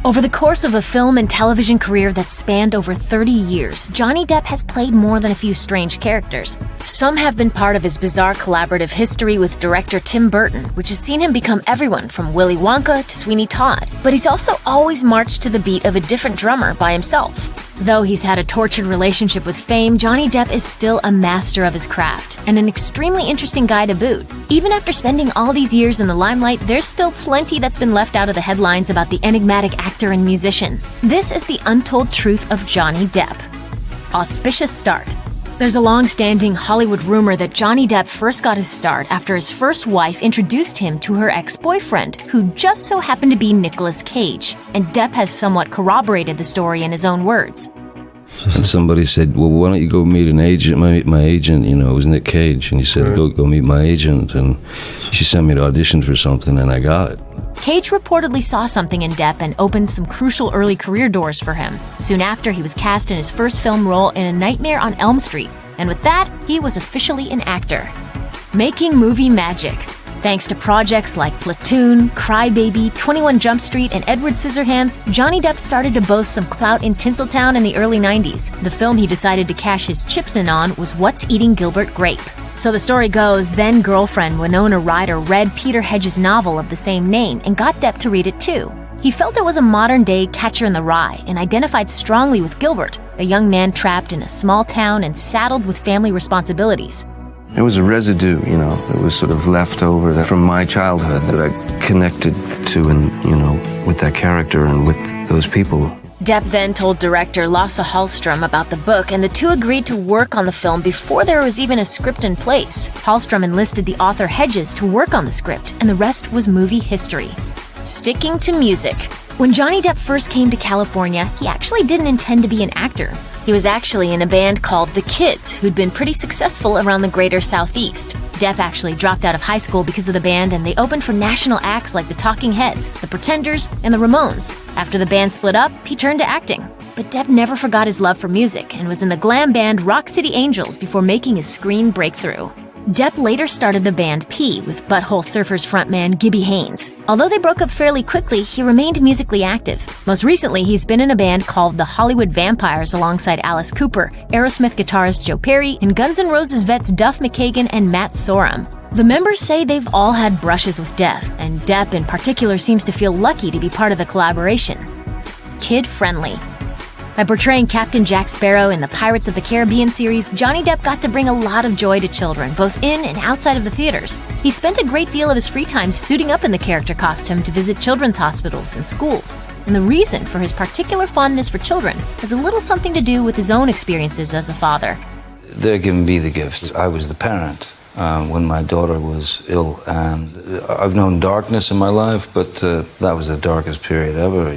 Over the course of a film and television career that spanned over 30 years, Johnny Depp has played more than a few strange characters. Some have been part of his bizarre collaborative history with director Tim Burton, which has seen him become everyone from Willy Wonka to Sweeney Todd. But he's also always marched to the beat of a different drummer by himself. Though he's had a tortured relationship with fame, Johnny Depp is still a master of his craft, and an extremely interesting guy to boot. Even after spending all these years in the limelight, there's still plenty that's been left out of the headlines about the enigmatic actor and musician. This is the untold truth of Johnny Depp. Auspicious start. There's a long-standing Hollywood rumor that Johnny Depp first got his start after his first wife introduced him to her ex-boyfriend, who just so happened to be Nicolas Cage, and Depp has somewhat corroborated the story in his own words. And somebody said, well, why don't you go meet an agent, my agent, it was Nick Cage, and he said, go meet my agent, and she sent me to audition for something, and I got it. Cage reportedly saw something in Depp and opened some crucial early career doors for him. Soon after, he was cast in his first film role in A Nightmare on Elm Street, and with that, he was officially an actor. Making movie magic. Thanks to projects like Platoon, Cry Baby, 21 Jump Street, and Edward Scissorhands, Johnny Depp started to boast some clout in Tinseltown in the early 90s. The film he decided to cash his chips in on was What's Eating Gilbert Grape. So the story goes, then-girlfriend Winona Ryder read Peter Hedges' novel of the same name and got Depp to read it too. He felt it was a modern-day Catcher in the Rye and identified strongly with Gilbert, a young man trapped in a small town and saddled with family responsibilities. It was a residue, that was sort of left over from my childhood that I connected to and, with that character and with those people. Depp then told director Lasse Hallström about the book, and the two agreed to work on the film before there was even a script in place. Hallström enlisted the author Hedges to work on the script, and the rest was movie history. Sticking to music. When Johnny Depp first came to California, he actually didn't intend to be an actor. He was actually in a band called The Kids, who'd been pretty successful around the greater Southeast. Depp actually dropped out of high school because of the band, and they opened for national acts like the Talking Heads, the Pretenders, and the Ramones. After the band split up, he turned to acting. But Depp never forgot his love for music, and was in the glam band Rock City Angels before making his screen breakthrough. Depp later started the band P with Butthole Surfers frontman Gibby Haynes. Although they broke up fairly quickly, he remained musically active. Most recently, he's been in a band called the Hollywood Vampires alongside Alice Cooper, Aerosmith guitarist Joe Perry, and Guns N' Roses vets Duff McKagan and Matt Sorum. The members say they've all had brushes with death, and Depp in particular seems to feel lucky to be part of the collaboration. Kid-friendly. By portraying Captain Jack Sparrow in the Pirates of the Caribbean series, Johnny Depp got to bring a lot of joy to children, both in and outside of the theaters. He spent a great deal of his free time suiting up in the character costume to visit children's hospitals and schools. And the reason for his particular fondness for children has a little something to do with his own experiences as a father. They're giving me the gift. I was the parent when my daughter was ill, and I've known darkness in my life, but that was the darkest period ever,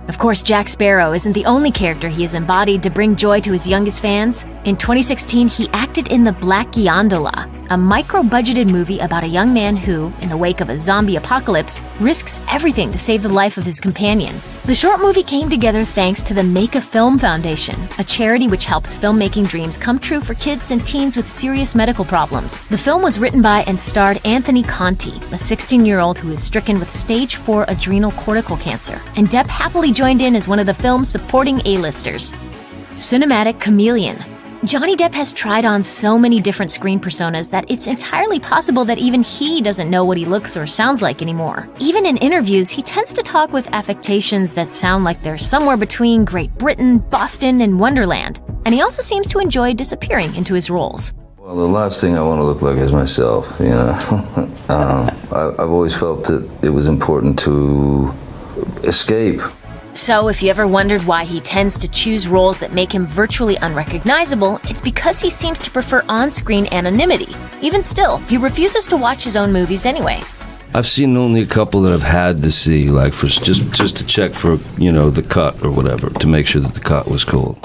Of course, Jack Sparrow isn't the only character he has embodied to bring joy to his youngest fans. In 2016, he acted in The Black Gondola, a micro-budgeted movie about a young man who, in the wake of a zombie apocalypse, risks everything to save the life of his companion. The short movie came together thanks to the Make a Film Foundation, a charity which helps filmmaking dreams come true for kids and teens with serious medical problems. The film was written by and starred Anthony Conti, a 16-year-old who is stricken with stage 4 adrenal cortical cancer, and Depp happily joined in as one of the film's supporting A-listers. Cinematic chameleon. Johnny Depp has tried on so many different screen personas that it's entirely possible that even he doesn't know what he looks or sounds like anymore. Even in interviews, he tends to talk with affectations that sound like they're somewhere between Great Britain, Boston, and Wonderland. And he also seems to enjoy disappearing into his roles. Well, the last thing I want to look like is myself, I've always felt that it was important to escape. So if you ever wondered why he tends to choose roles that make him virtually unrecognizable, it's because he seems to prefer on-screen anonymity. Even still, he refuses to watch his own movies anyway. I've seen only a couple that I've had to see, like for just to check for, the cut or whatever, to make sure that the cut was cool.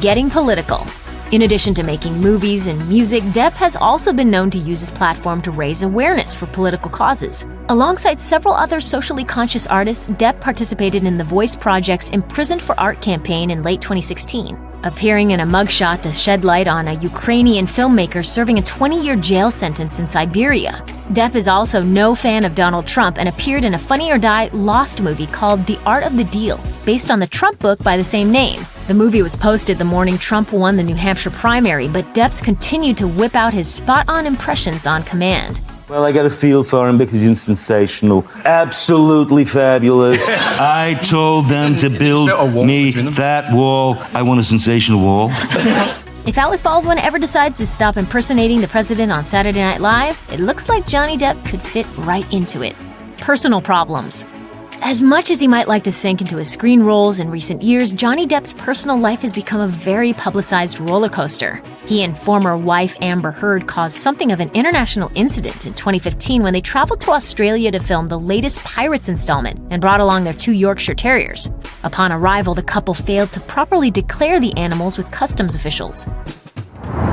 Getting political. In addition to making movies and music, Depp has also been known to use his platform to raise awareness for political causes. Alongside several other socially conscious artists, Depp participated in the Voice Project's Imprisoned for Art campaign in late 2016, appearing in a mugshot to shed light on a Ukrainian filmmaker serving a 20-year jail sentence in Siberia. Depp is also no fan of Donald Trump and appeared in a Funny or Die Lost movie called The Art of the Deal, based on the Trump book by the same name. The movie was posted the morning Trump won the New Hampshire primary, but Depp continued to whip out his spot-on impressions on command. Well, I got a feel for him because he's sensational. Absolutely fabulous. I told them to build me that wall. I want a sensational wall. If Alec Baldwin ever decides to stop impersonating the president on Saturday Night Live, it looks like Johnny Depp could fit right into it. Personal problems. As much as he might like to sink into his screen roles in recent years, Johnny Depp's personal life has become a very publicized roller coaster. He and former wife Amber Heard caused something of an international incident in 2015 when they traveled to Australia to film the latest Pirates installment and brought along their 2 Yorkshire Terriers. Upon arrival, the couple failed to properly declare the animals with customs officials.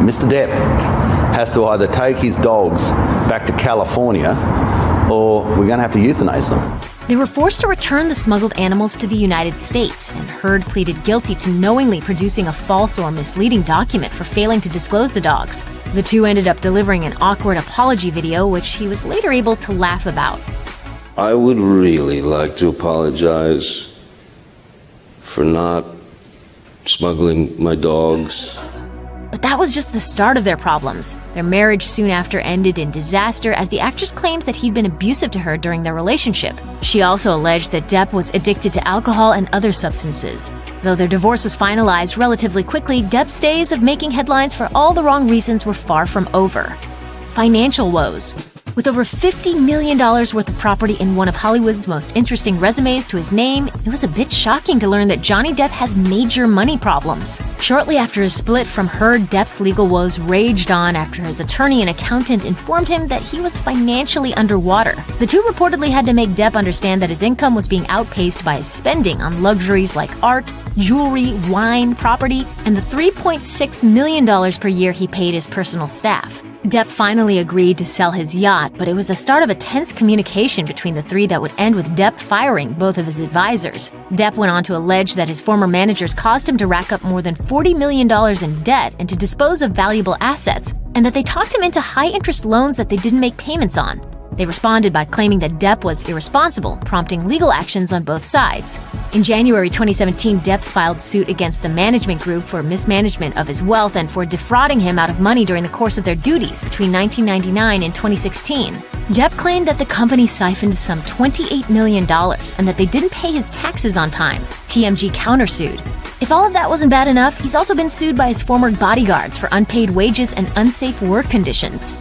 Mr. Depp has to either take his dogs back to California or we're going to have to euthanize them. They were forced to return the smuggled animals to the United States, and Heard pleaded guilty to knowingly producing a false or misleading document for failing to disclose the dogs. The two ended up delivering an awkward apology video, which he was later able to laugh about. I would really like to apologize for not smuggling my dogs. But that was just the start of their problems. Their marriage soon after ended in disaster as the actress claims that he'd been abusive to her during their relationship. She also alleged that Depp was addicted to alcohol and other substances. Though their divorce was finalized relatively quickly, Depp's days of making headlines for all the wrong reasons were far from over. Financial woes. With over $50 million worth of property in one of Hollywood's most interesting resumes to his name, it was a bit shocking to learn that Johnny Depp has major money problems. Shortly after his split from Heard, Depp's legal woes raged on after his attorney and accountant informed him that he was financially underwater. The two reportedly had to make Depp understand that his income was being outpaced by his spending on luxuries like art, jewelry, wine, property, and the $3.6 million per year he paid his personal staff. Depp finally agreed to sell his yacht, but it was the start of a tense communication between the three that would end with Depp firing both of his advisors. Depp went on to allege that his former managers caused him to rack up more than $40 million in debt and to dispose of valuable assets, and that they talked him into high-interest loans that they didn't make payments on. They responded by claiming that Depp was irresponsible, prompting legal actions on both sides. In January 2017, Depp filed suit against the management group for mismanagement of his wealth and for defrauding him out of money during the course of their duties between 1999 and 2016. Depp claimed that the company siphoned some $28 million and that they didn't pay his taxes on time. TMG countersued. If all of that wasn't bad enough, he's also been sued by his former bodyguards for unpaid wages and unsafe work conditions.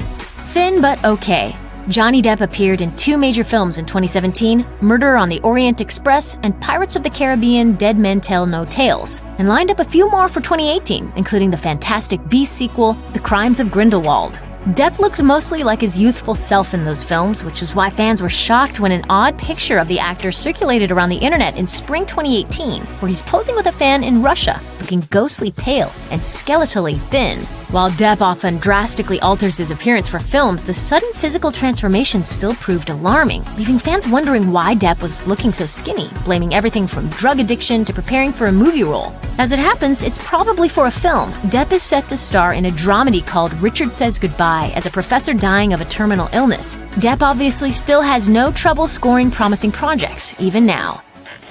Thin but okay. Johnny Depp appeared in 2 major films in 2017, Murder on the Orient Express and Pirates of the Caribbean: Dead Men Tell No Tales, and lined up a few more for 2018, including the Fantastic Beasts sequel, The Crimes of Grindelwald. Depp looked mostly like his youthful self in those films, which was why fans were shocked when an odd picture of the actor circulated around the internet in spring 2018, where he's posing with a fan in Russia, looking ghostly pale and skeletally thin. While Depp often drastically alters his appearance for films, the sudden physical transformation still proved alarming, leaving fans wondering why Depp was looking so skinny, blaming everything from drug addiction to preparing for a movie role. As it happens, it's probably for a film. Depp is set to star in a dramedy called Richard Says Goodbye as a professor dying of a terminal illness. Depp obviously still has no trouble scoring promising projects, even now.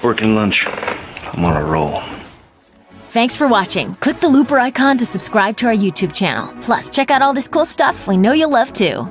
Working lunch. I'm on a roll. Thanks for watching. Click the looper icon to subscribe to our YouTube channel. Plus, check out all this cool stuff we know you'll love too.